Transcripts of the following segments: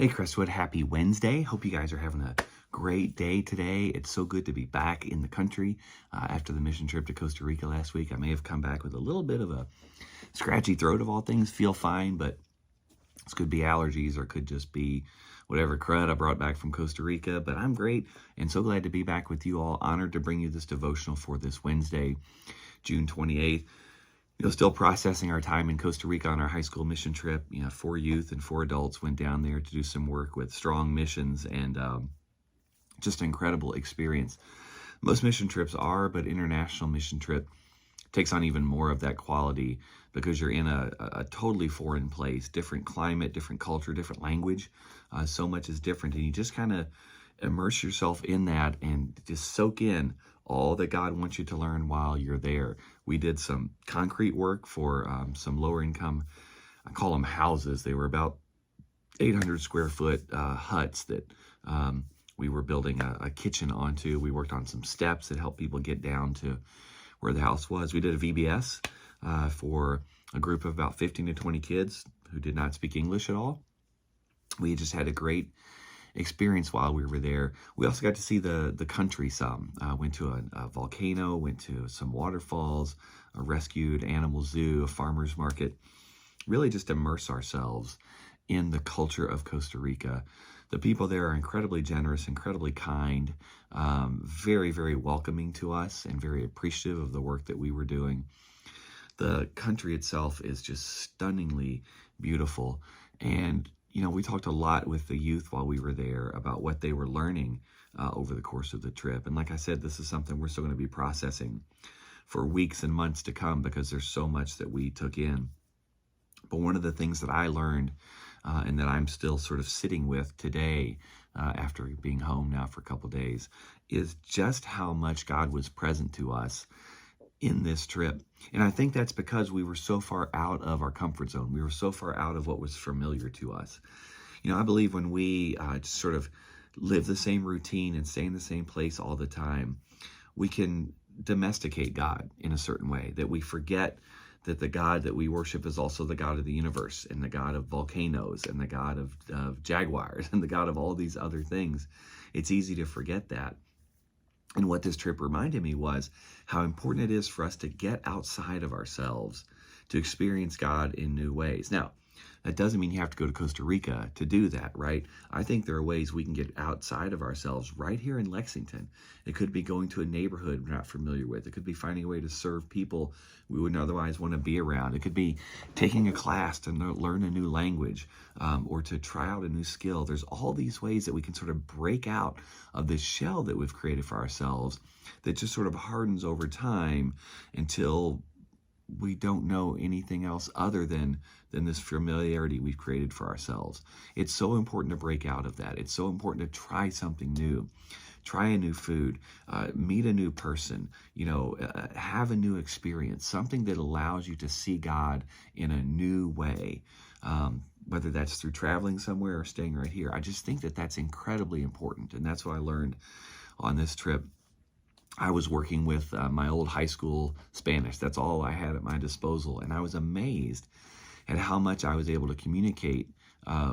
Hey, Crestwood, happy Wednesday. Hope you guys are having a great day today. It's so good to be back in the country after the mission trip to Costa Rica last week. I may have come back with a little bit of a scratchy throat of all things. Feel fine, but this could be allergies or could just be whatever crud I brought back from Costa Rica. But I'm great and so glad to be back with you all. Honored to bring you this devotional for this Wednesday, June 28th. Still processing our time in Costa Rica on our high school mission trip. 4 youth and 4 adults went down there to do some work with Strong Missions, and just an incredible experience. Most mission trips are, but international mission trip takes on even more of that quality because you're in a totally foreign place, different climate, different culture, different language. So much is different, and you just kind of immerse yourself in that and just soak in all that God wants you to learn while you're there. We did some concrete work for some lower income, I call them houses. They were about 800 square foot huts that we were building a kitchen onto. We worked on some steps that helped people get down to where the house was. We did a VBS for a group of about 15 to 20 kids who did not speak English at all. We just had a great experience while we were there. We also got to see the country some. Went to a volcano, went to some waterfalls, a rescued animal zoo, a farmer's market. Really just immerse ourselves in the culture of Costa Rica. The people there are incredibly generous, incredibly kind, very, very welcoming to us and very appreciative of the work that we were doing. The country itself is just stunningly beautiful. And we talked a lot with the youth while we were there about what they were learning over the course of the trip. And like I said, this is something we're still going to be processing for weeks and months to come because there's so much that we took in. But one of the things that I learned and that I'm still sort of sitting with today after being home now for a couple days is just how much God was present to us in this trip. And I think that's because we were so far out of our comfort zone. We were so far out of what was familiar to us. I believe when we just sort of live the same routine and stay in the same place all the time, we can domesticate God in a certain way, that we forget that the God that we worship is also the God of the universe and the God of volcanoes and the God of jaguars and the God of all these other things. It's easy to forget that. And what this trip reminded me was how important it is for us to get outside of ourselves to experience God in new ways. Now, that doesn't mean you have to go to Costa Rica to do that, right? I think there are ways we can get outside of ourselves right here in Lexington. It could be going to a neighborhood we're not familiar with. It could be finding a way to serve people we wouldn't otherwise want to be around. It could be taking a class to learn a new language or to try out a new skill. There's all these ways that we can sort of break out of this shell that we've created for ourselves that just sort of hardens over time until we don't know anything else other than this familiarity we've created for ourselves. It's so important to break out of that. It's so important to try something new, try a new food, meet a new person, have a new experience, something that allows you to see God in a new way, whether that's through traveling somewhere or staying right here. I just think that that's incredibly important. And that's what I learned on this trip. I was working with my old high school Spanish. That's all I had at my disposal. And I was amazed at how much I was able to communicate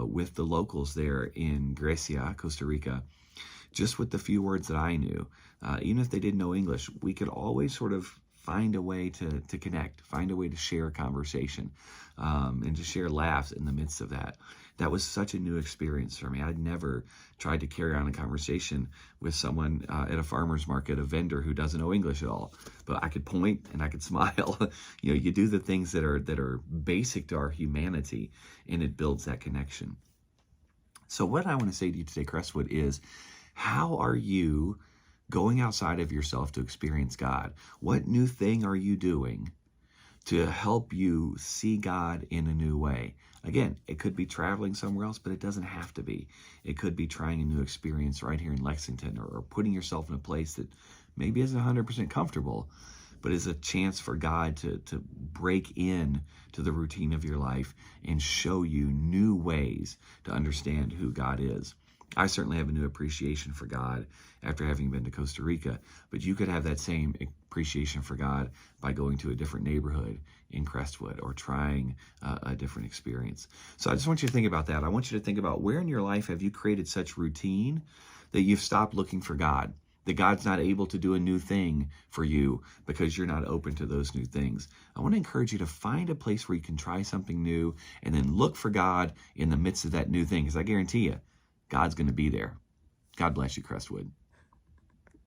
with the locals there in Grecia, Costa Rica, just with the few words that I knew. Even if they didn't know English, we could always sort of find a way to connect, find a way to share a conversation, and to share laughs in the midst of that. That was such a new experience for me. I'd never tried to carry on a conversation with someone at a farmer's market, a vendor who doesn't know English at all. But I could point and I could smile. You do the things that are basic to our humanity, and it builds that connection. So what I want to say to you today, Crestwood, is how are you going outside of yourself to experience God? What new thing are you doing to help you see God in a new way? Again, it could be traveling somewhere else, but it doesn't have to be. It could be trying a new experience right here in Lexington, or putting yourself in a place that maybe isn't 100% comfortable, but is a chance for God to break in to the routine of your life and show you new ways to understand who God is. I certainly have a new appreciation for God after having been to Costa Rica, but you could have that same appreciation for God by going to a different neighborhood in Crestwood or trying a different experience. So I just want you to think about that. I want you to think about where in your life have you created such routine that you've stopped looking for God, that God's not able to do a new thing for you because you're not open to those new things. I want to encourage you to find a place where you can try something new and then look for God in the midst of that new thing, because I guarantee you, God's going to be there. God bless you, Crestwood.